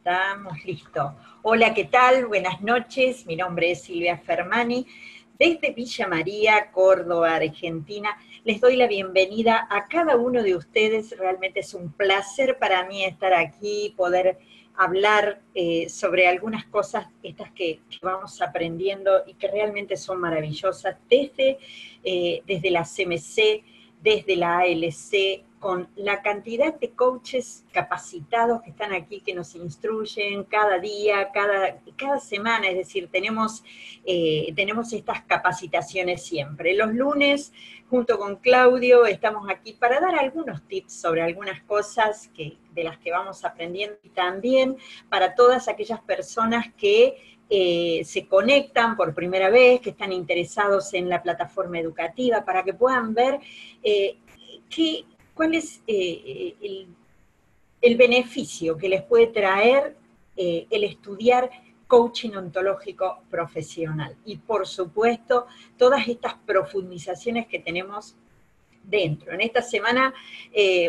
Estamos listos. Hola, ¿qué tal? Buenas noches. Mi nombre es Silvia Fermani. Desde Villa María, Córdoba, Argentina, les doy la bienvenida a cada uno de ustedes. Realmente es un placer para mí estar aquí, poder hablar sobre algunas cosas estas que vamos aprendiendo y que realmente son maravillosas desde la CMC, desde la ALC, con la cantidad de coaches capacitados que están aquí, que nos instruyen cada día, cada semana, es decir, tenemos estas capacitaciones siempre. Los lunes, junto con Claudio, estamos aquí para dar algunos tips sobre algunas cosas de las que vamos aprendiendo, y también para todas aquellas personas que se conectan por primera vez, que están interesados en la plataforma educativa, para que puedan ver cuál es el beneficio que les puede traer el estudiar coaching ontológico profesional. Y por supuesto, todas estas profundizaciones que tenemos dentro. En esta semana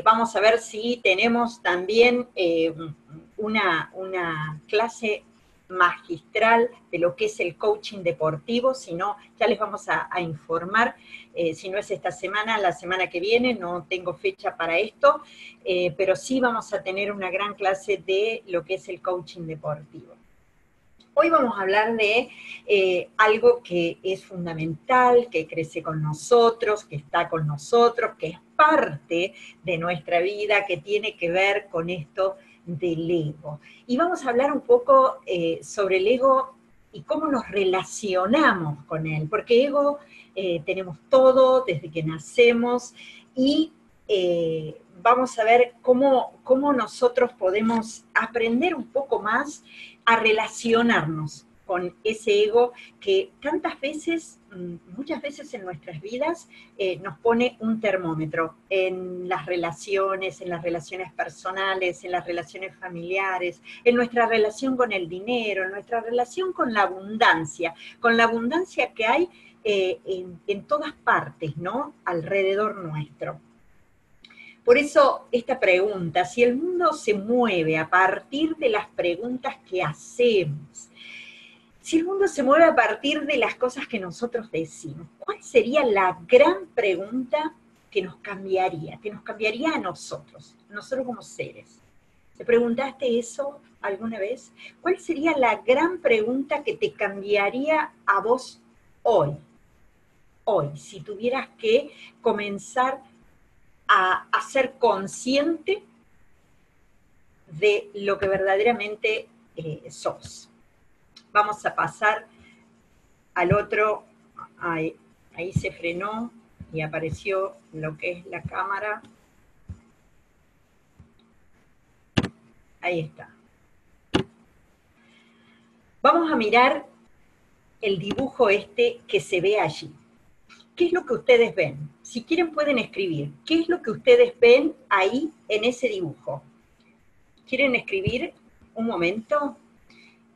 vamos a ver si tenemos también una clase magistral de lo que es el coaching deportivo. Si no, ya les vamos a informar, si no es esta semana, la semana que viene. No tengo fecha para esto, pero sí vamos a tener una gran clase de lo que es el coaching deportivo. Hoy vamos a hablar de algo que es fundamental, que crece con nosotros, que está con nosotros, que es parte de nuestra vida, que tiene que ver con esto del ego. Y vamos a hablar un poco sobre el ego y cómo nos relacionamos con él, porque ego tenemos todo desde que nacemos, y vamos a ver cómo nosotros podemos aprender un poco más a relacionarnos con ese ego que tantas veces, muchas veces en nuestras vidas, nos pone un termómetro en las relaciones personales, en las relaciones familiares, en nuestra relación con el dinero, en nuestra relación con la abundancia que hay en todas partes, ¿no? Alrededor nuestro. Por eso esta pregunta, si el mundo se mueve a partir de las preguntas que hacemos, si el mundo se mueve a partir de las cosas que nosotros decimos, ¿cuál sería la gran pregunta que nos cambiaría a nosotros como seres? ¿Te preguntaste eso alguna vez? ¿Cuál sería la gran pregunta que te cambiaría a vos hoy? Hoy, si tuvieras que comenzar a ser consciente de lo que verdaderamente sos. Vamos a pasar al otro. Ahí se frenó y apareció lo que es la cámara. Ahí está. Vamos a mirar el dibujo este que se ve allí. ¿Qué es lo que ustedes ven? Si quieren pueden escribir. ¿Qué es lo que ustedes ven ahí en ese dibujo? ¿Quieren escribir un momento?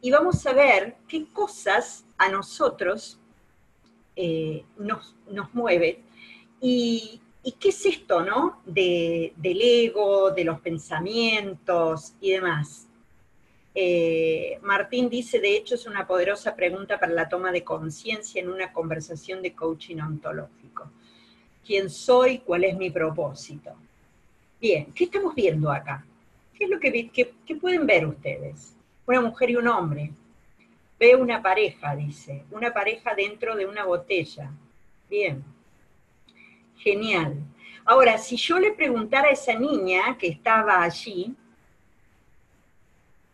Y vamos a ver qué cosas a nosotros nos mueven. Y qué es esto, ¿no? Del ego, de los pensamientos y demás. Martín dice, de hecho, es una poderosa pregunta para la toma de conciencia en una conversación de coaching ontológico. ¿Quién soy? ¿Cuál es mi propósito? Bien, ¿qué estamos viendo acá? ¿Qué es lo que pueden ver ustedes? Una mujer y un hombre. Ve una pareja, dice, una pareja dentro de una botella. Bien, genial. Ahora, si yo le preguntara a esa niña que estaba allí,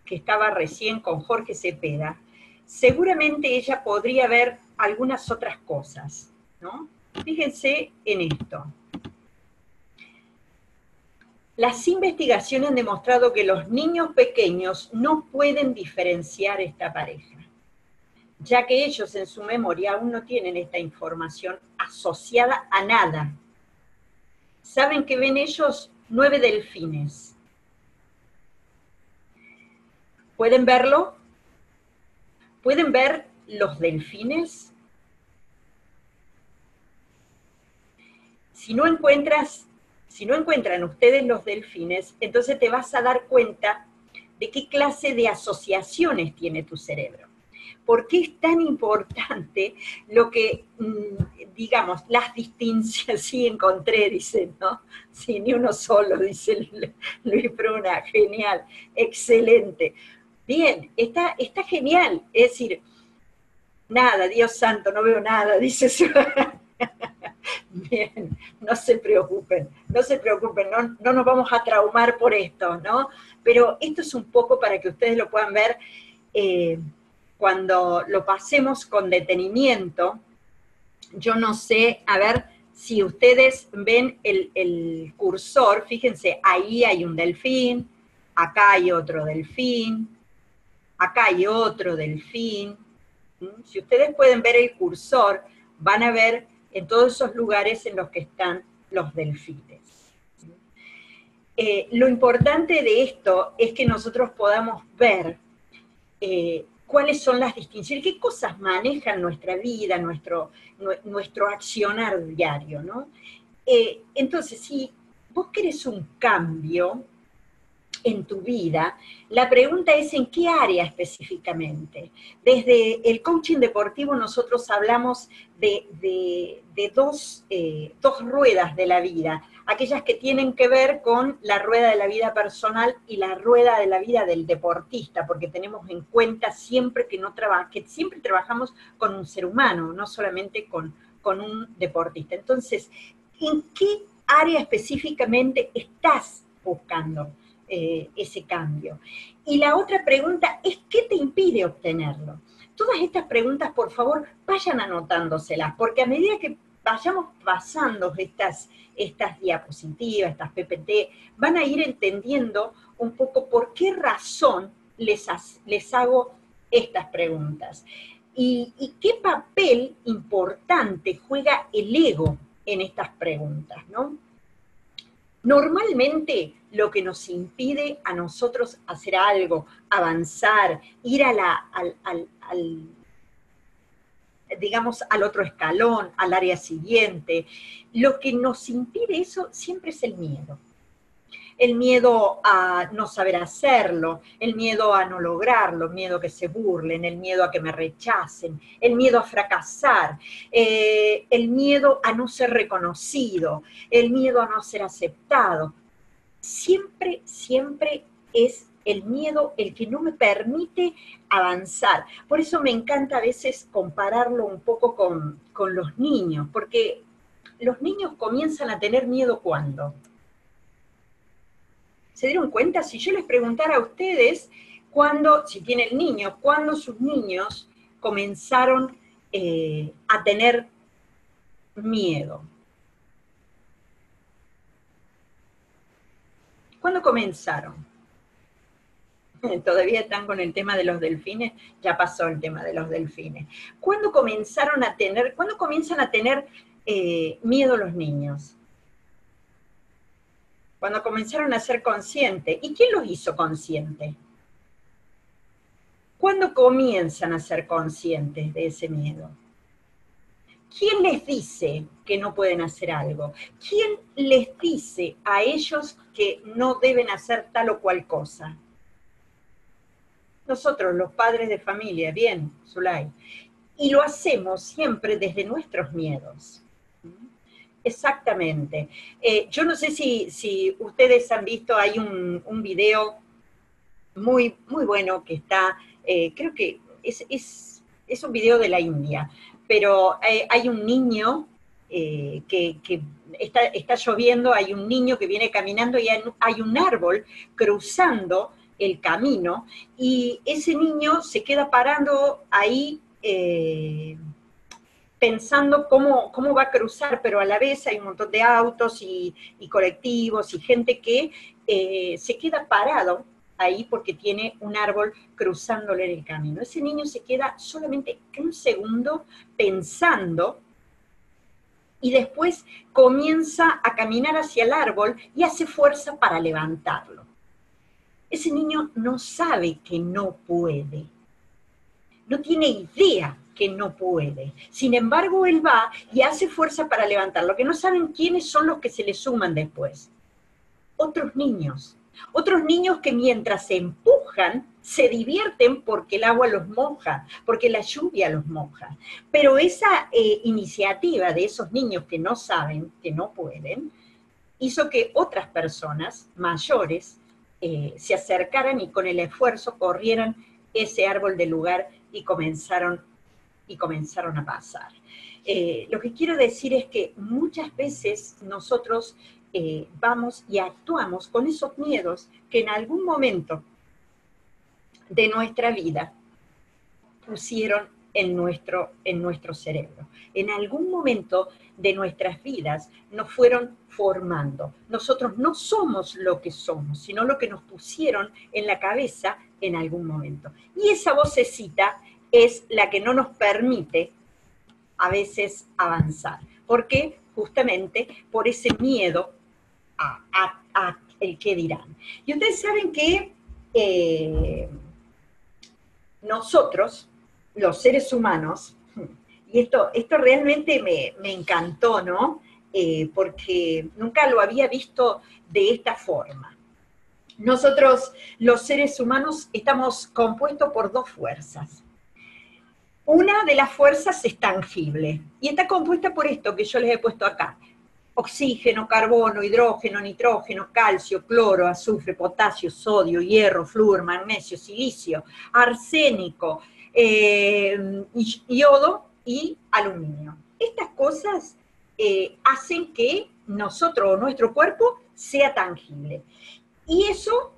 que estaba recién con Jorge Cepeda, seguramente ella podría ver algunas otras cosas, ¿no? Fíjense en esto. Las investigaciones han demostrado que los niños pequeños no pueden diferenciar esta pareja, ya que ellos en su memoria aún no tienen esta información asociada a nada. Saben que ven ellos 9 delfines. ¿Pueden verlo? ¿Pueden ver los delfines? Si no encuentran ustedes los delfines, entonces te vas a dar cuenta de qué clase de asociaciones tiene tu cerebro. ¿Por qué es tan importante lo que, digamos, las distinciones? Sí, encontré, dice, ¿no? Sí, ni uno solo, dice Luis Pruna, genial, excelente. Bien, está genial, es decir, nada, Dios santo, no veo nada, dice su... Bien, no se preocupen, no nos vamos a traumar por esto, ¿no? Pero esto es un poco para que ustedes lo puedan ver cuando lo pasemos con detenimiento. Yo no sé, a ver si ustedes ven el cursor, fíjense, ahí hay un delfín, acá hay otro delfín, acá hay otro delfín. Si ustedes pueden ver el cursor, van a ver en todos esos lugares en los que están los delfines. Lo importante de esto es que nosotros podamos ver cuáles son las distinciones, qué cosas manejan nuestra vida, nuestro accionar diario, ¿no? Entonces, si vos querés un cambio en tu vida, la pregunta es en qué área específicamente. Desde el coaching deportivo nosotros hablamos de dos ruedas de la vida, aquellas que tienen que ver con la rueda de la vida personal y la rueda de la vida del deportista, porque tenemos en cuenta siempre que siempre trabajamos con un ser humano, no solamente con un deportista. Entonces, ¿en qué área específicamente estás buscando ese cambio? Y la otra pregunta es, ¿qué te impide obtenerlo? Todas estas preguntas, por favor, vayan anotándoselas, porque a medida que vayamos pasando estas diapositivas, estas PPT, van a ir entendiendo un poco por qué razón les hago estas preguntas. Y qué papel importante juega el ego en estas preguntas, ¿no? Normalmente lo que nos impide a nosotros hacer algo, avanzar, ir digamos, al otro escalón, al área siguiente, lo que nos impide eso siempre es el miedo. El miedo a no saber hacerlo, el miedo a no lograrlo, el miedo a que se burlen, el miedo a que me rechacen, el miedo a fracasar, el miedo a no ser reconocido, el miedo a no ser aceptado. Siempre, siempre es el miedo el que no me permite avanzar. Por eso me encanta a veces compararlo un poco con los niños, porque los niños comienzan a tener miedo ¿cuándo? ¿Se dieron cuenta? Si yo les preguntara a ustedes, si tienen niños, ¿cuándo sus niños comenzaron a tener miedo? ¿Cuándo comenzaron? Todavía están con el tema de los delfines, ya pasó el tema de los delfines. ¿Cuándo comienzan a tener miedo los niños? Cuando comenzaron a ser conscientes. ¿Y quién los hizo conscientes? ¿Cuándo comienzan a ser conscientes de ese miedo? ¿Quién les dice que no pueden hacer algo? ¿Quién les dice a ellos que no deben hacer tal o cual cosa? Nosotros, los padres de familia, bien, Zulay. Y lo hacemos siempre desde nuestros miedos. Exactamente. Yo no sé si ustedes han visto, hay un video muy, muy bueno que está, creo que es un video de la India, pero hay un niño que está lloviendo, hay un niño que viene caminando y hay un árbol cruzando el camino, y ese niño se queda parando ahí pensando cómo va a cruzar, pero a la vez hay un montón de autos y colectivos y gente que se queda parado ahí porque tiene un árbol cruzándole el camino. Ese niño se queda solamente un segundo pensando y después comienza a caminar hacia el árbol y hace fuerza para levantarlo. Ese niño no sabe que no puede, no tiene idea que no puede. Sin embargo, él va y hace fuerza para levantarlo. Lo que no saben quiénes son los que se le suman después. Otros niños que mientras se empujan mojan, se divierten porque el agua los moja, porque la lluvia los moja. Pero esa iniciativa de esos niños que no saben, que no pueden, hizo que otras personas mayores se acercaran y con el esfuerzo corrieran ese árbol del lugar y comenzaron a pasar. Lo que quiero decir es que muchas veces nosotros vamos y actuamos con esos miedos que en algún momento de nuestra vida pusieron en nuestro cerebro. En algún momento de nuestras vidas nos fueron formando. Nosotros no somos lo que somos, sino lo que nos pusieron en la cabeza en algún momento. Y esa vocecita es la que no nos permite a veces avanzar. ¿Por qué? Justamente por ese miedo a el qué dirán. Y ustedes saben que nosotros, los seres humanos, y esto realmente me encantó, ¿no? Porque nunca lo había visto de esta forma. Nosotros, los seres humanos, estamos compuestos por dos fuerzas. Una de las fuerzas es tangible, y está compuesta por esto que yo les he puesto acá. Oxígeno, carbono, hidrógeno, nitrógeno, calcio, cloro, azufre, potasio, sodio, hierro, flúor, magnesio, silicio, arsénico, yodo y aluminio. Estas cosas hacen que nosotros o nuestro cuerpo sea tangible. Y eso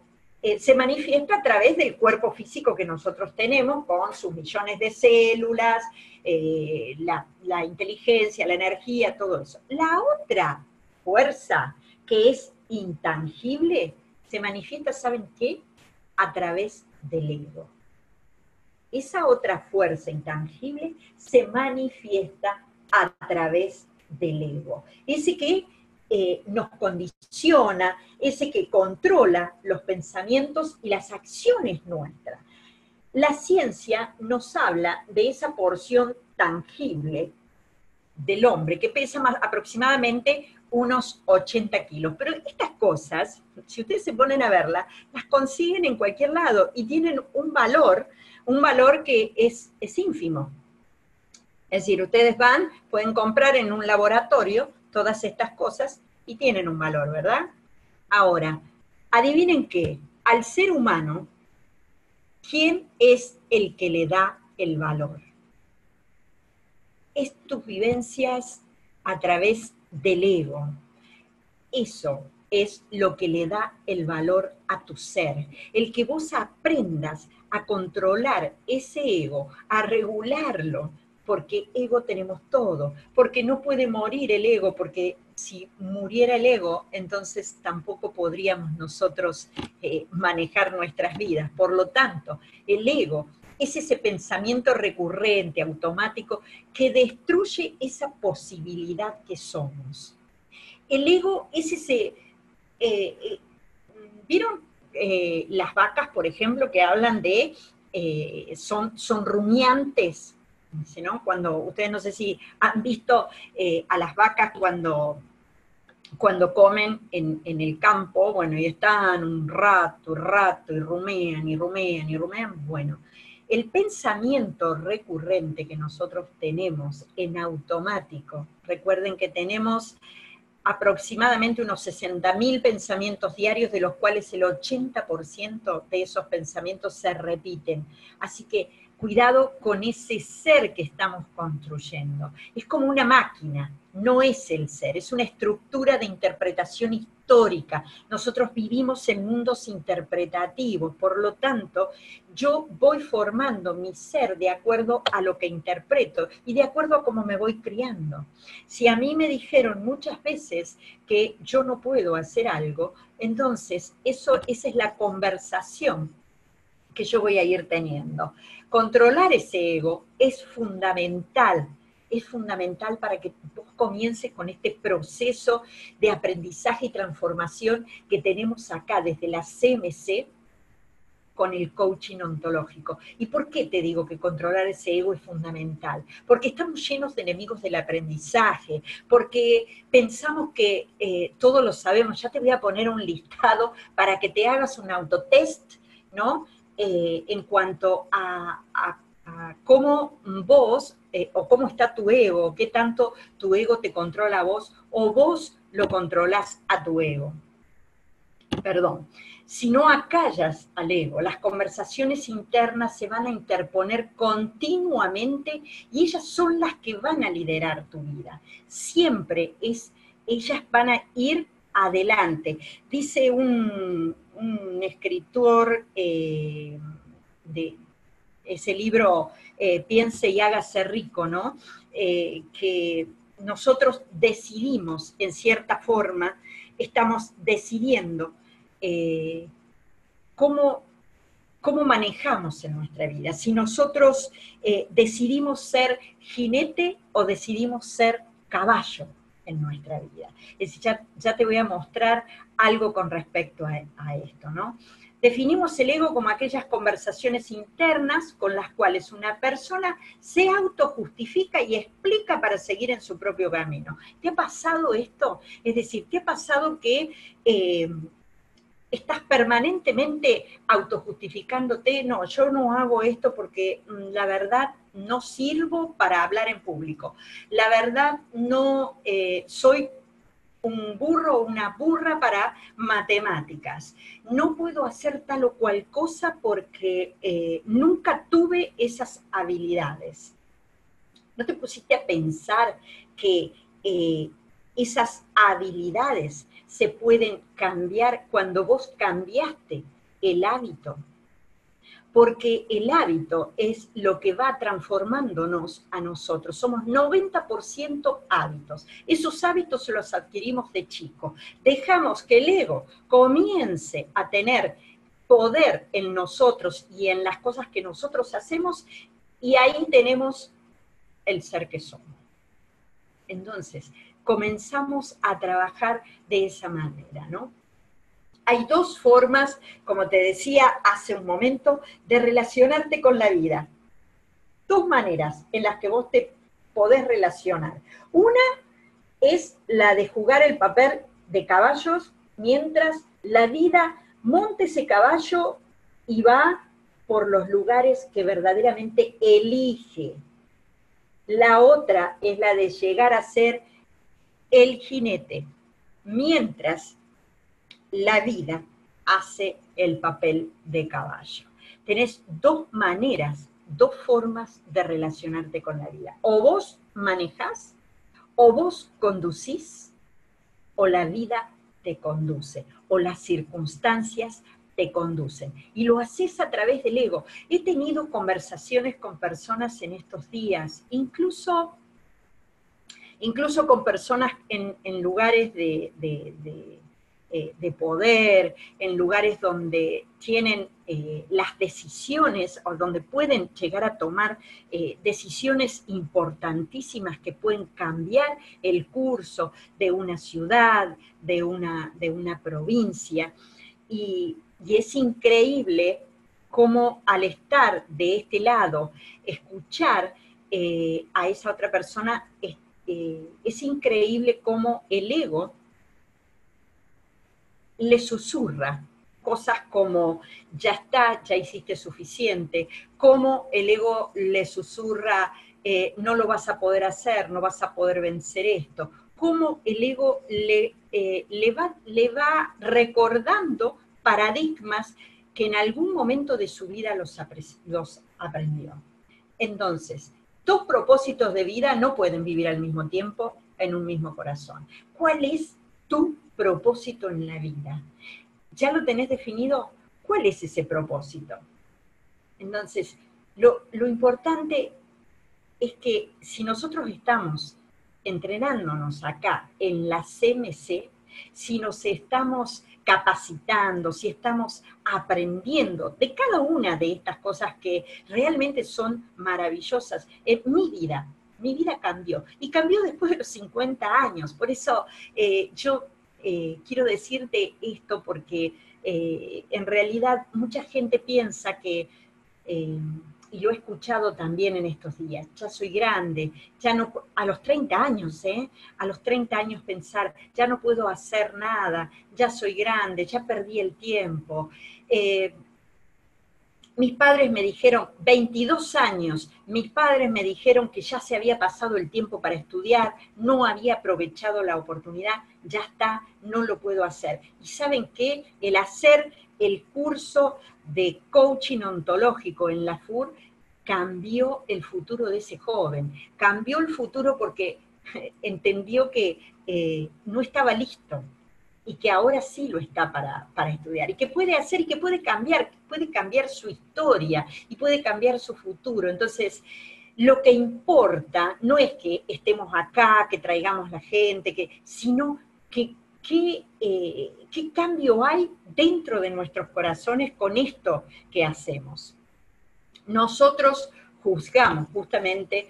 se manifiesta a través del cuerpo físico que nosotros tenemos, con sus millones de células, la inteligencia, la energía, todo eso. La otra fuerza, que es intangible, se manifiesta, ¿saben qué? A través del ego. Esa otra fuerza intangible se manifiesta a través del ego. Ese que nos condiciona, ese que controla los pensamientos y las acciones nuestras. La ciencia nos habla de esa porción tangible del hombre, que pesa aproximadamente unos 80 kilos. Pero estas cosas, si ustedes se ponen a verlas, las consiguen en cualquier lado y tienen un valor que es ínfimo. Es decir, ustedes pueden comprar en un laboratorio todas estas cosas y tienen un valor, ¿verdad? Ahora, adivinen qué, al ser humano, ¿quién es el que le da el valor? Es tus vivencias a través del ego. Eso es lo que le da el valor a tu ser. El que vos aprendas a controlar ese ego, a regularlo, porque ego tenemos todo, porque no puede morir el ego, porque si muriera el ego, entonces tampoco podríamos nosotros manejar nuestras vidas. Por lo tanto, el ego es ese pensamiento recurrente, automático, que destruye esa posibilidad que somos. El ego es ese... ¿vieron las vacas, por ejemplo, que hablan de... son rumiantes? ¿No? Cuando ustedes no sé si han visto a las vacas cuando comen en el campo, bueno, y están un rato, y rumean, bueno, el pensamiento recurrente que nosotros tenemos en automático, recuerden que tenemos aproximadamente unos 60.000 pensamientos diarios, de los cuales el 80% de esos pensamientos se repiten. Así que cuidado con ese ser que estamos construyendo. Es como una máquina, no es el ser, es una estructura de interpretación histórica. Nosotros vivimos en mundos interpretativos, por lo tanto, yo voy formando mi ser de acuerdo a lo que interpreto y de acuerdo a cómo me voy criando. Si a mí me dijeron muchas veces que yo no puedo hacer algo, entonces esa es la conversación que yo voy a ir teniendo. Controlar ese ego es fundamental para que vos comiences con este proceso de aprendizaje y transformación que tenemos acá desde la CMC con el coaching ontológico. ¿Y por qué te digo que controlar ese ego es fundamental? Porque estamos llenos de enemigos del aprendizaje, porque pensamos que todo lo sabemos. Ya te voy a poner un listado para que te hagas un autotest, ¿no? en cuanto a cómo vos, o cómo está tu ego, qué tanto tu ego te controla a vos, o vos lo controlás a tu ego. Perdón. Si no acallas al ego, las conversaciones internas se van a interponer continuamente y ellas son las que van a liderar tu vida. Siempre ellas van a ir adelante. Dice un escritor de ese libro, Piense y hágase rico, ¿no? Que nosotros decidimos, en cierta forma, estamos decidiendo cómo manejamos en nuestra vida. Si nosotros decidimos ser jinete o decidimos ser caballo en nuestra vida. Es decir, ya te voy a mostrar algo con respecto a esto, ¿no? Definimos el ego como aquellas conversaciones internas con las cuales una persona se autojustifica y explica para seguir en su propio camino. ¿Te ha pasado esto? Es decir, ¿te ha pasado que estás permanentemente autojustificándote? No, yo no hago esto porque la verdad no sirvo para hablar en público. La verdad no soy un burro o una burra para matemáticas. No puedo hacer tal o cual cosa porque nunca tuve esas habilidades. ¿No te pusiste a pensar que esas habilidades se pueden cambiar cuando vos cambiaste el hábito? Porque el hábito es lo que va transformándonos a nosotros. Somos 90% hábitos. Esos hábitos los adquirimos de chico. Dejamos que el ego comience a tener poder en nosotros y en las cosas que nosotros hacemos, y ahí tenemos el ser que somos. Entonces, comenzamos a trabajar de esa manera, ¿no? Hay dos formas, como te decía hace un momento, de relacionarte con la vida. Dos maneras en las que vos te podés relacionar. Una es la de jugar el papel de caballos mientras la vida monta ese caballo y va por los lugares que verdaderamente elige. La otra es la de llegar a ser el jinete, mientras la vida hace el papel de caballo. Tenés dos maneras, dos formas de relacionarte con la vida. O vos manejás, o vos conducís, o la vida te conduce, o las circunstancias te conducen. Y lo haces a través del ego. He tenido conversaciones con personas en estos días, incluso con personas en lugares de poder, en lugares donde tienen las decisiones o donde pueden llegar a tomar decisiones importantísimas que pueden cambiar el curso de una ciudad, de una provincia. Y es increíble cómo al estar de este lado, escuchar a esa otra persona, es increíble cómo el ego le susurra cosas como, ya está, ya hiciste suficiente, cómo el ego le susurra, no lo vas a poder hacer, no vas a poder vencer esto, cómo el ego le va recordando paradigmas que en algún momento de su vida los aprendió. Entonces, dos propósitos de vida no pueden vivir al mismo tiempo en un mismo corazón. ¿Cuál es tu propósito en la vida? ¿Ya lo tenés definido? ¿Cuál es ese propósito? Entonces, lo importante es que si nosotros estamos entrenándonos acá en la CMC, si nos estamos capacitando, si estamos aprendiendo de cada una de estas cosas que realmente son maravillosas. Mi vida cambió, y cambió después de los 50 años, por eso yo quiero decirte esto, porque en realidad mucha gente piensa que, y lo he escuchado también en estos días, ya soy grande, ya no, a los 30 años, a los 30 años pensar, ya no puedo hacer nada, ya soy grande, ya perdí el tiempo. Mis padres me dijeron, 22 años, mis padres me dijeron que ya se había pasado el tiempo para estudiar, no había aprovechado la oportunidad, ya está, no lo puedo hacer. Y ¿saben qué? El hacer el curso de coaching ontológico en la FUR cambió el futuro de ese joven, cambió el futuro porque entendió que no estaba listo, y que ahora sí lo está para estudiar, y que puede hacer y que puede cambiar su historia y puede cambiar su futuro. Entonces, lo que importa no es que estemos acá, que traigamos la gente, sino que qué cambio hay dentro de nuestros corazones con esto que hacemos. Nosotros juzgamos justamente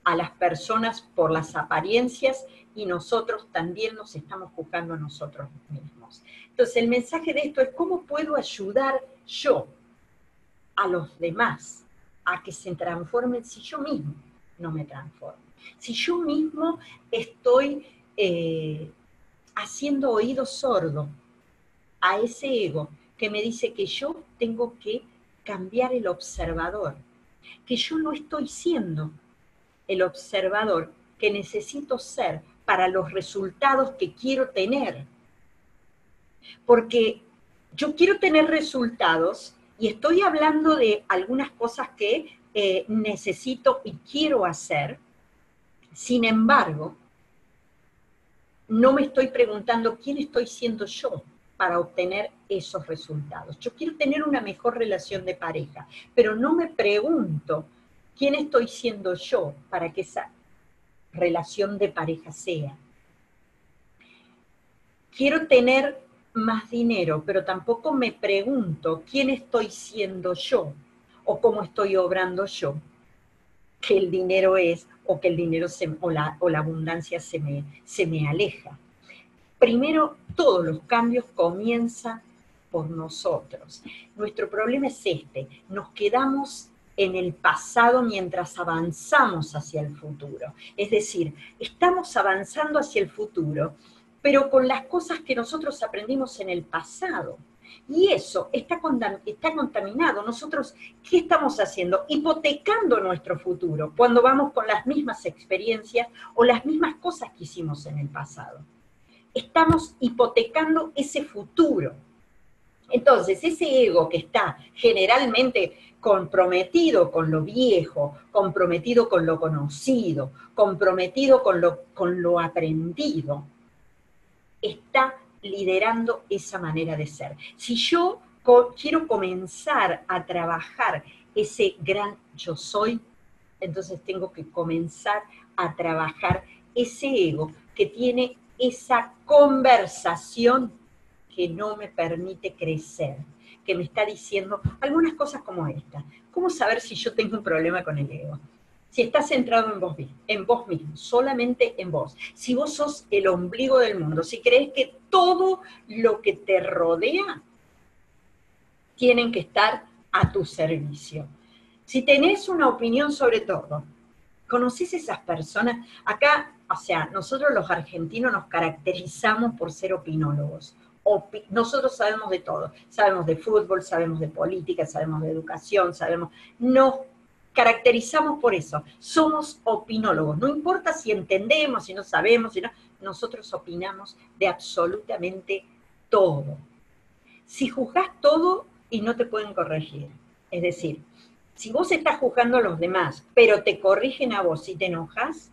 a las personas por las apariencias y nosotros también nos estamos juzgando a nosotros mismos. Entonces, el mensaje de esto es cómo puedo ayudar yo a los demás a que se transformen si yo mismo no me transformo. Si yo mismo estoy haciendo oído sordo a ese ego que me dice que yo tengo que cambiar el observador, que yo no estoy siendo el observador que necesito ser para los resultados que quiero tener. Porque yo quiero tener resultados y estoy hablando de algunas cosas que necesito y quiero hacer. Sin embargo, no me estoy preguntando quién estoy siendo yo para obtener esos resultados. Yo quiero tener una mejor relación de pareja, pero no me pregunto quién estoy siendo yo para que esa relación de pareja sea. Quiero tener más dinero, pero tampoco me pregunto quién estoy siendo yo o cómo estoy obrando yo, que el dinero es o que el dinero o la abundancia se me aleja. Primero, todos los cambios comienzan por nosotros. Nuestro problema es este, nos quedamos en el pasado mientras avanzamos hacia el futuro. Es decir, estamos avanzando hacia el futuro, pero con las cosas que nosotros aprendimos en el pasado. Y eso está contaminado. Nosotros, ¿qué estamos haciendo? Hipotecando nuestro futuro cuando vamos con las mismas experiencias o las mismas cosas que hicimos en el pasado. Estamos hipotecando ese futuro. Entonces, ese ego que está generalmente comprometido con lo viejo, comprometido con lo conocido, comprometido con lo aprendido, está liderando esa manera de ser. Si yo quiero comenzar a trabajar ese gran yo soy, entonces tengo que comenzar a trabajar ese ego que tiene esa conversación que no me permite crecer, que me está diciendo algunas cosas como esta. ¿Cómo saber si yo tengo un problema con el ego? Si estás centrado en vos mismo, solamente en vos. Si vos sos el ombligo del mundo, si crees que todo lo que te rodea tienen que estar a tu servicio. Si tenés una opinión sobre todo, ¿conocés esas personas? Acá, o sea, nosotros los argentinos nos caracterizamos por ser opinólogos. Nosotros sabemos de todo. Sabemos de fútbol, sabemos de política, sabemos de educación, nos caracterizamos por eso. Somos opinólogos. No importa si entendemos, si no sabemos, nosotros opinamos de absolutamente todo. Si juzgás todo y no te pueden corregir, es decir, si vos estás juzgando a los demás, pero te corrigen a vos y te enojas,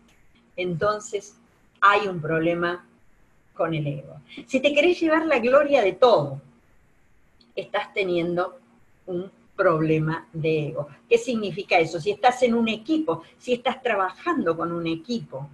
entonces hay un problema con el ego. Si te querés llevar la gloria de todo, estás teniendo un problema de ego. ¿Qué significa eso? Si estás en un equipo, si estás trabajando con un equipo,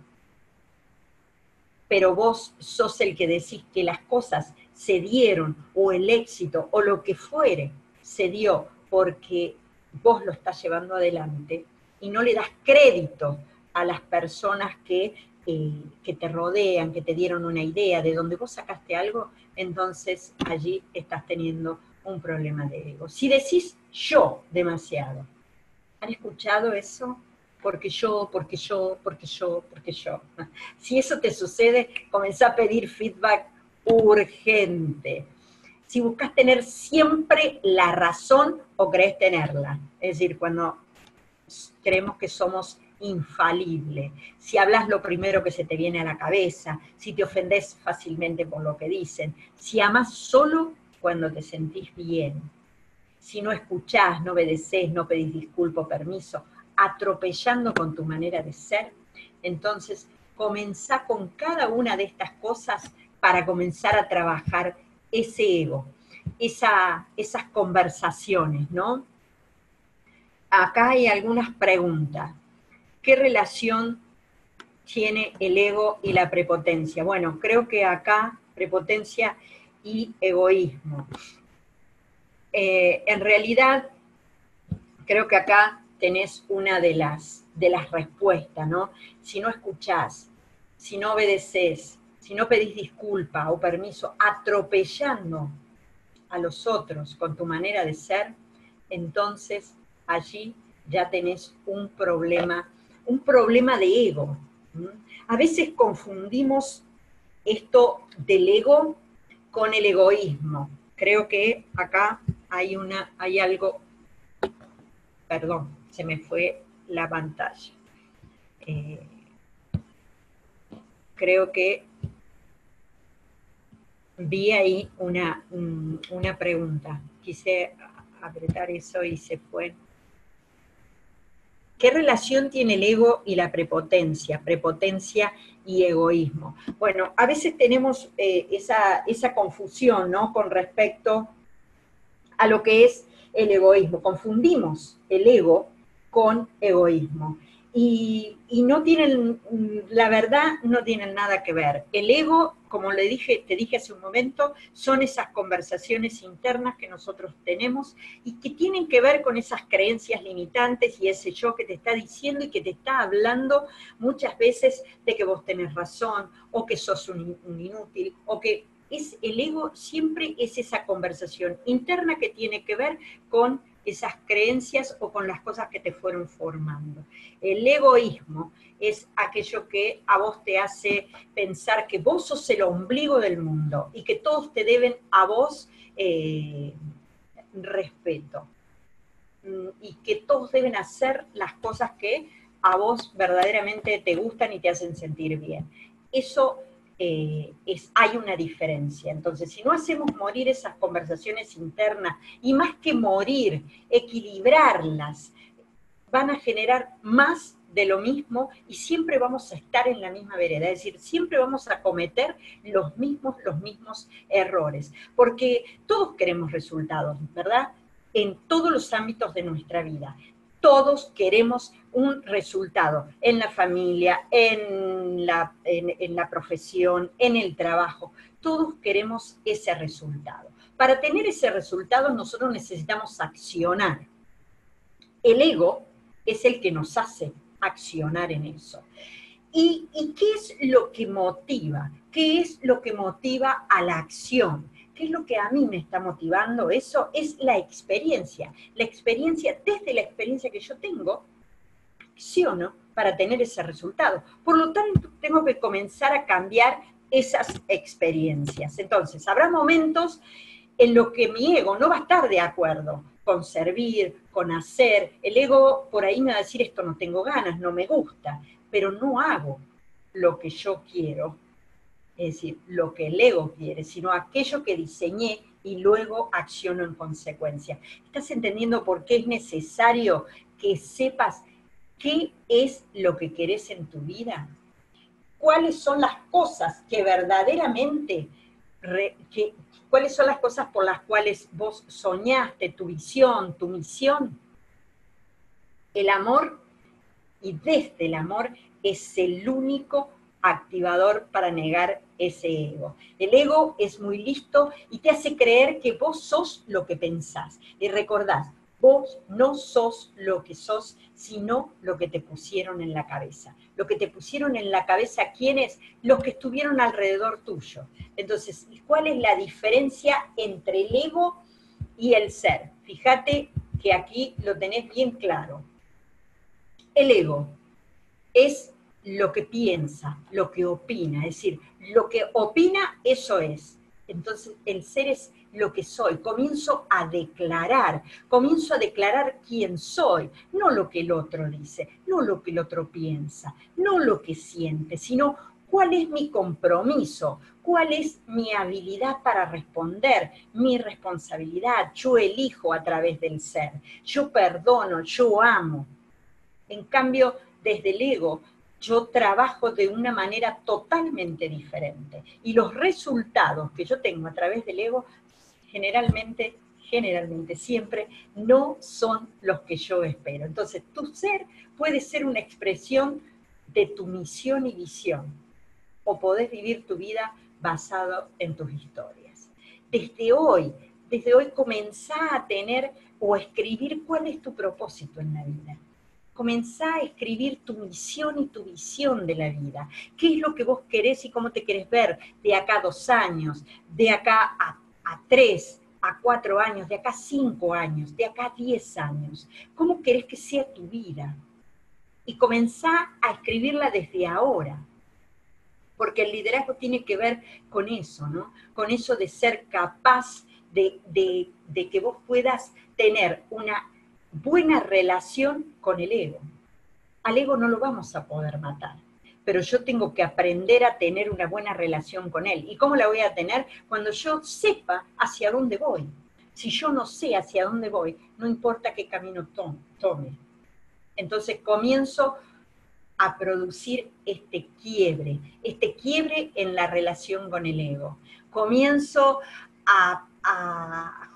pero vos sos el que decís que las cosas se dieron, o el éxito, o lo que fuere, se dio porque vos lo estás llevando adelante y no le das crédito a las personas que te rodean, que te dieron una idea, de donde vos sacaste algo, entonces allí estás teniendo un problema de ego. Si decís yo demasiado, ¿han escuchado eso? Porque yo, porque yo, porque yo, porque yo. Si eso te sucede, comenzá a pedir feedback urgente. si buscas tener siempre la razón o crees tenerla. Es decir, cuando creemos que somos infalibles, si hablas lo primero que se te viene a la cabeza, si te ofendes fácilmente por lo que dicen, si amas solo cuando te sentís bien, si no escuchás, no obedecés, no pedís disculpa o permiso, atropellando con tu manera de ser, entonces comenzá con cada una de estas cosas para comenzar a trabajar ese ego, esas conversaciones, ¿no? Acá hay algunas preguntas. ¿Qué relación tiene el ego y la prepotencia? Bueno, creo que acá prepotencia y egoísmo. En realidad, creo que acá tenés una de las respuestas, ¿no? Si no escuchás, si no obedeces, si no pedís disculpa o permiso, atropellando a los otros con tu manera de ser, entonces allí ya tenés un problema de ego. A veces confundimos esto del ego con el egoísmo. Creo que acá hay algo, perdón, se me fue la pantalla. Creo que vi ahí una pregunta. Quise apretar eso y se fue. ¿Qué relación tiene el ego y la prepotencia? Prepotencia y egoísmo. Bueno, a veces tenemos esa confusión, ¿no? Con respecto a lo que es el egoísmo. Confundimos el ego con egoísmo. Y no tienen, la verdad, no tienen nada que ver. El ego, como te dije hace un momento, son esas conversaciones internas que nosotros tenemos y que tienen que ver con esas creencias limitantes y ese yo que te está diciendo y que te está hablando muchas veces de que vos tenés razón, o que sos un inútil, o que el ego siempre es esa conversación interna que tiene que ver con esas creencias o con las cosas que te fueron formando. El egoísmo es aquello que a vos te hace pensar que vos sos el ombligo del mundo y que todos te deben a vos respeto y que todos deben hacer las cosas que a vos verdaderamente te gustan y te hacen sentir bien. Eso hay una diferencia. Entonces, si no hacemos morir esas conversaciones internas, y más que morir, equilibrarlas, van a generar más de lo mismo y siempre vamos a estar en la misma vereda, es decir, siempre vamos a cometer los mismos errores, porque todos queremos resultados, ¿verdad? En todos los ámbitos de nuestra vida. Todos queremos un resultado, en la familia, en la profesión, en el trabajo. Todos queremos ese resultado. Para tener ese resultado nosotros necesitamos accionar. El ego es el que nos hace accionar en eso. ¿Y qué es lo que motiva? ¿Qué es lo que motiva a la acción? ¿Qué es lo que a mí me está motivando? Eso es la experiencia. La experiencia, desde la experiencia que yo tengo, acciono para tener ese resultado. Por lo tanto, tengo que comenzar a cambiar esas experiencias. Entonces, habrá momentos en los que mi ego no va a estar de acuerdo con servir, con hacer. El ego por ahí me va a decir, esto no tengo ganas, no me gusta, pero no hago lo que yo quiero, es decir, lo que el ego quiere, sino aquello que diseñé y luego acciono en consecuencia. ¿Estás entendiendo por qué es necesario que sepas qué es lo que querés en tu vida? ¿Cuáles son las cosas que verdaderamente, cuáles son las cosas por las cuales vos soñaste, tu visión, tu misión? El amor, y desde el amor, es el único activador para negar ese ego. El ego es muy listo y te hace creer que vos sos lo que pensás. Y recordás, vos no sos lo que sos, sino lo que te pusieron en la cabeza. Lo que te pusieron en la cabeza, ¿quiénes? Los que estuvieron alrededor tuyo. Entonces, ¿cuál es la diferencia entre el ego y el ser? Fíjate que aquí lo tenés bien claro. El ego es lo que piensa, lo que opina, es decir, lo que opina, eso es. Entonces, el ser es lo que soy, comienzo a declarar quién soy, no lo que el otro dice, no lo que el otro piensa, no lo que siente, sino cuál es mi compromiso, cuál es mi habilidad para responder, mi responsabilidad. Yo elijo a través del ser, yo perdono, yo amo. En cambio, desde el ego, yo trabajo de una manera totalmente diferente. Y los resultados que yo tengo a través del ego, generalmente, siempre, no son los que yo espero. Entonces, tu ser puede ser una expresión de tu misión y visión, o podés vivir tu vida basado en tus historias. Desde hoy comenzá a tener o a escribir cuál es tu propósito en la vida. Comenzá a escribir tu misión y tu visión de la vida. ¿Qué es lo que vos querés y cómo te querés ver de acá a 2 años, de acá a 3, a 4 años, de acá a 5 años, de acá a 10 años? ¿Cómo querés que sea tu vida? Y comenzá a escribirla desde ahora. Porque el liderazgo tiene que ver con eso, ¿no? Con eso de ser capaz de que vos puedas tener una buena relación con el ego. Al ego no lo vamos a poder matar, pero yo tengo que aprender a tener una buena relación con él. ¿Y cómo la voy a tener? Cuando yo sepa hacia dónde voy. Si yo no sé hacia dónde voy, no importa qué camino tome. Entonces comienzo a producir este quiebre en la relación con el ego. Comienzo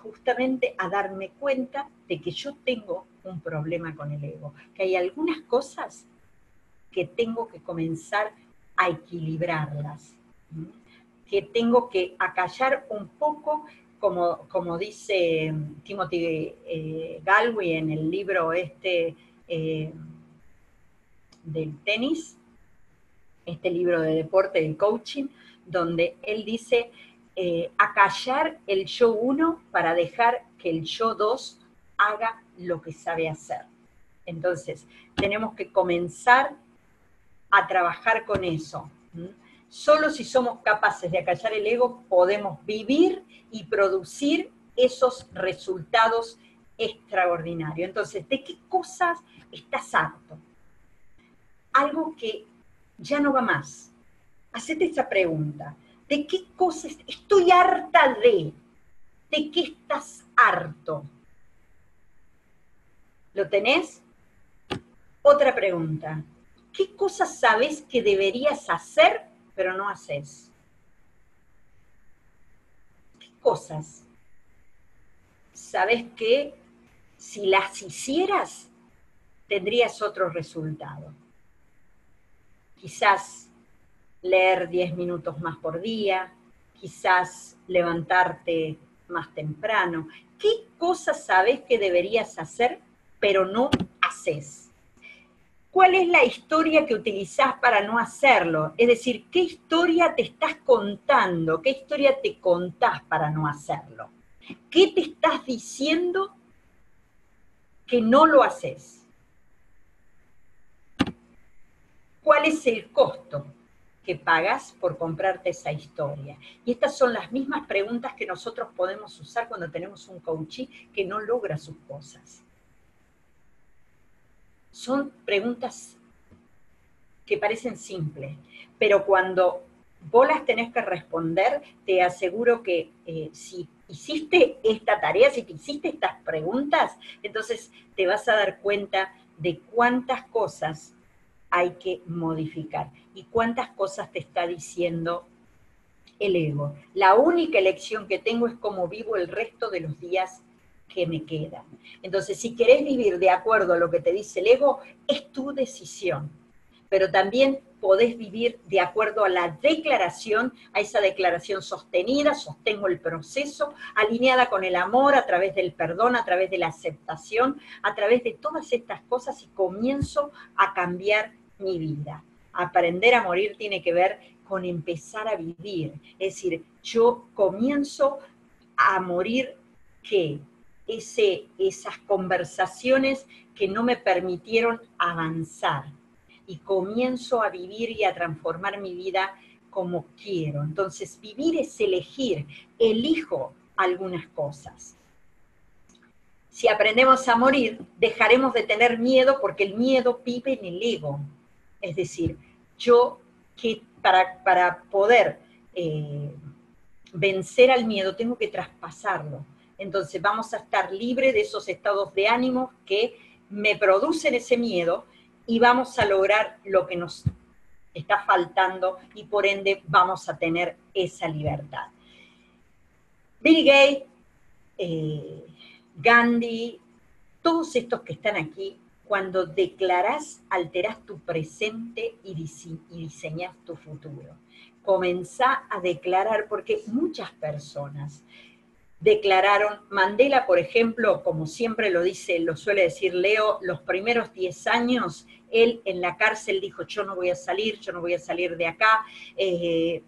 justamente a darme cuenta de que yo tengo un problema con el ego, que hay algunas cosas que tengo que comenzar a equilibrarlas, que tengo que acallar un poco, como dice Timothy Galway en el libro del tenis, este libro de deporte, del coaching, donde él dice acallar el yo 1 para dejar que el yo 2 haga lo que sabe hacer. Entonces, tenemos que comenzar a trabajar con eso. Solo si somos capaces de acallar el ego, podemos vivir y producir esos resultados extraordinarios. Entonces, ¿de qué cosas estás harto? Algo que ya no va más. Hacete esa pregunta. ¿De qué cosas estoy harta de? ¿De qué estás harto? ¿Lo tenés? Otra pregunta. ¿Qué cosas sabés que deberías hacer, pero no haces? ¿Qué cosas sabés que si las hicieras, tendrías otro resultado? Quizás leer 10 minutos más por día, quizás levantarte más temprano. ¿Qué cosas sabés que deberías hacer, pero no haces? ¿Cuál es la historia que utilizás para no hacerlo? Es decir, ¿qué historia te estás contando? ¿Qué historia te contás para no hacerlo? ¿Qué te estás diciendo que no lo haces? ¿Cuál es el costo que pagas por comprarte esa historia? Y estas son las mismas preguntas que nosotros podemos usar cuando tenemos un coachee que no logra sus cosas. Son preguntas que parecen simples, pero cuando vos las tenés que responder, te aseguro que si hiciste esta tarea, si te hiciste estas preguntas, entonces te vas a dar cuenta de cuántas cosas hay que modificar y cuántas cosas te está diciendo el ego. La única elección que tengo es cómo vivo el resto de los días que me quedan. Entonces, si querés vivir de acuerdo a lo que te dice el ego, es tu decisión. Pero también podés vivir de acuerdo a la declaración, a esa declaración sostenida, sostengo el proceso, alineada con el amor, a través del perdón, a través de la aceptación, a través de todas estas cosas y comienzo a cambiar mi vida. Aprender a morir tiene que ver con empezar a vivir. Es decir, yo comienzo a morir, ¿qué? Esas conversaciones que no me permitieron avanzar. Y comienzo a vivir y a transformar mi vida como quiero. Entonces, vivir es elegir. Elijo algunas cosas. Si aprendemos a morir, dejaremos de tener miedo porque el miedo vive en el ego. Es decir, para poder vencer al miedo tengo que traspasarlo. Entonces vamos a estar libres de esos estados de ánimo que me producen ese miedo y vamos a lograr lo que nos está faltando y por ende vamos a tener esa libertad. Bill Gates, Gandhi, todos estos que están aquí, cuando declarás, alterás tu presente y diseñás tu futuro. Comenzá a declarar, porque muchas personas declararon, Mandela, por ejemplo, como siempre lo suele decir Leo, los primeros 10 años, él en la cárcel dijo, yo no voy a salir de acá,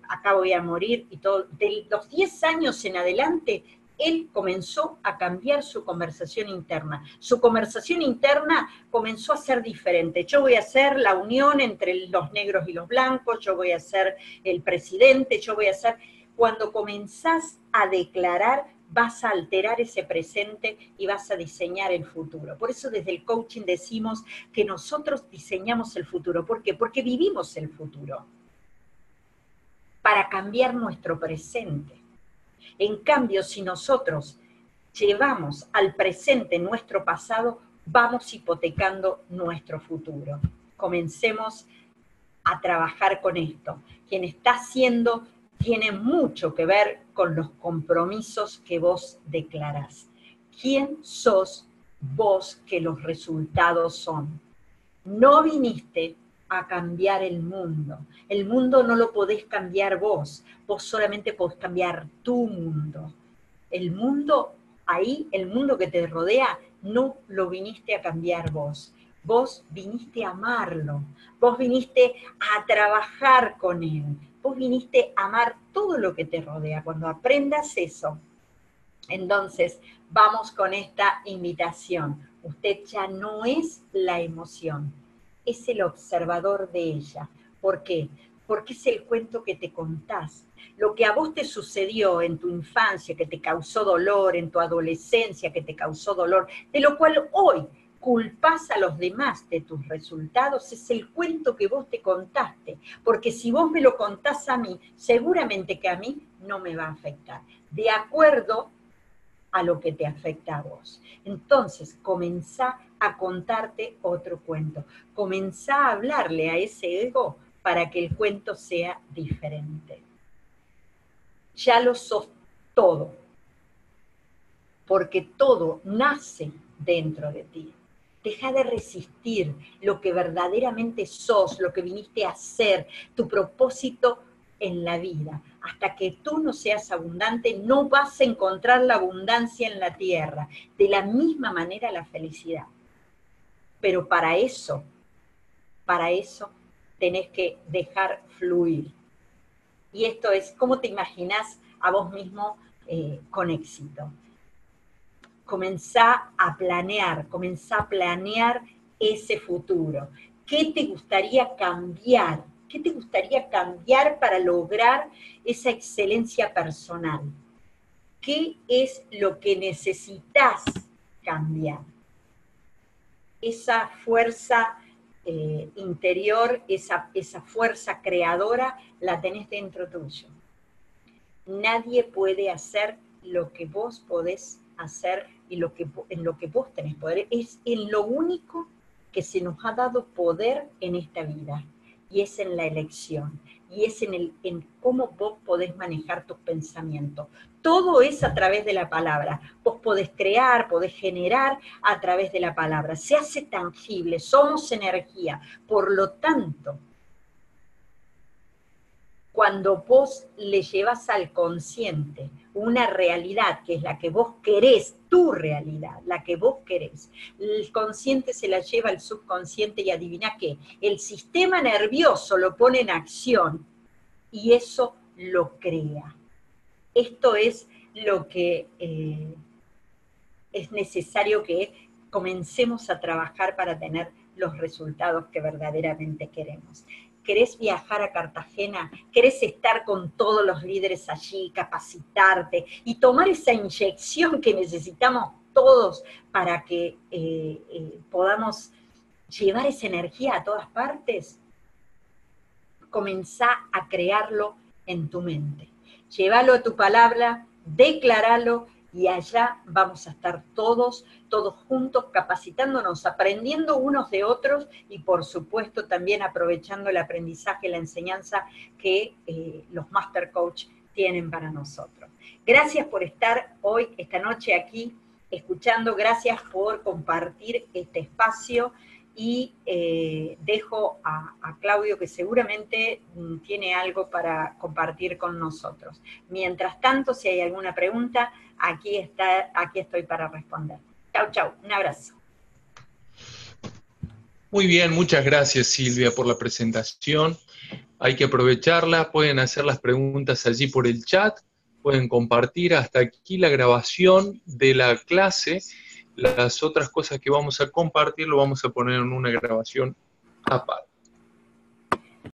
acá voy a morir, y todo. De los 10 años en adelante, él comenzó a cambiar su conversación interna. Su conversación interna comenzó a ser diferente. Yo voy a hacer la unión entre los negros y los blancos, yo voy a ser el presidente, yo voy a ser... Cuando comenzás a declarar, vas a alterar ese presente y vas a diseñar el futuro. Por eso desde el coaching decimos que nosotros diseñamos el futuro. ¿Por qué? Porque vivimos el futuro para cambiar nuestro presente. En cambio, si nosotros llevamos al presente nuestro pasado, vamos hipotecando nuestro futuro. Comencemos a trabajar con esto. Quien está haciendo tiene mucho que ver con los compromisos que vos declarás. ¿Quién sos vos que los resultados son? No viniste a cambiar el mundo. El mundo no lo podés cambiar vos. Vos solamente podés cambiar tu mundo. El mundo, ahí, el mundo que te rodea, no lo viniste a cambiar vos. Vos viniste a amarlo. Vos viniste a trabajar con él. Vos viniste a amar todo lo que te rodea. Cuando aprendas eso, entonces vamos con esta invitación. Usted ya no es la emoción, es el observador de ella. ¿Por qué? Porque es el cuento que te contás. Lo que a vos te sucedió en tu infancia, que te causó dolor, en tu adolescencia, que te causó dolor, de lo cual hoy culpás a los demás de tus resultados, es el cuento que vos te contaste. Porque si vos me lo contás a mí, seguramente que a mí no me va a afectar. De acuerdo a lo que te afecta a vos. Entonces, comenzá a contarte otro cuento. Comenzá a hablarle a ese ego para que el cuento sea diferente. Ya lo sos todo, porque todo nace dentro de ti. Deja de resistir lo que verdaderamente sos, lo que viniste a hacer, tu propósito en la vida. Hasta que tú no seas abundante, no vas a encontrar la abundancia en la tierra. De la misma manera la felicidad. Pero para eso tenés que dejar fluir. Y esto es, ¿cómo te imaginás a vos mismo con éxito? Comenzá a planear ese futuro. ¿Qué te gustaría cambiar? ¿Qué te gustaría cambiar para lograr esa excelencia personal? ¿Qué es lo que necesitas cambiar? Esa fuerza interior, esa fuerza creadora, la tenés dentro tuyo. Nadie puede hacer lo que vos podés hacer y en lo que vos tenés poder. Es en lo único que se nos ha dado poder en esta vida, y es en la elección, y es en cómo vos podés manejar tus pensamientos. Todo es a través de la palabra. Vos podés crear, podés generar a través de la palabra. Se hace tangible, somos energía. Por lo tanto, cuando vos le llevas al consciente una realidad que es la que vos querés, tu realidad, la que vos querés, el consciente se la lleva al subconsciente y adivina qué, el sistema nervioso lo pone en acción y eso lo crea. Esto es lo que es necesario que comencemos a trabajar para tener los resultados que verdaderamente queremos. ¿Querés viajar a Cartagena? ¿Querés estar con todos los líderes allí, capacitarte y tomar esa inyección que necesitamos todos para que podamos llevar esa energía a todas partes? Comenzá a crearlo en tu mente. Llévalo a tu palabra, declaralo, y allá vamos a estar todos juntos, capacitándonos, aprendiendo unos de otros y por supuesto también aprovechando el aprendizaje, la enseñanza que los Master Coach tienen para nosotros. Gracias por estar hoy, esta noche aquí, escuchando, gracias por compartir este espacio. Y dejo a Claudio, que seguramente tiene algo para compartir con nosotros. Mientras tanto, si hay alguna pregunta, aquí estoy para responder. Chau, chau, un abrazo. Muy bien, muchas gracias Silvia por la presentación. Hay que aprovecharla, pueden hacer las preguntas allí por el chat, pueden compartir hasta aquí la grabación de la clase. Las otras cosas que vamos a compartir lo vamos a poner en una grabación aparte.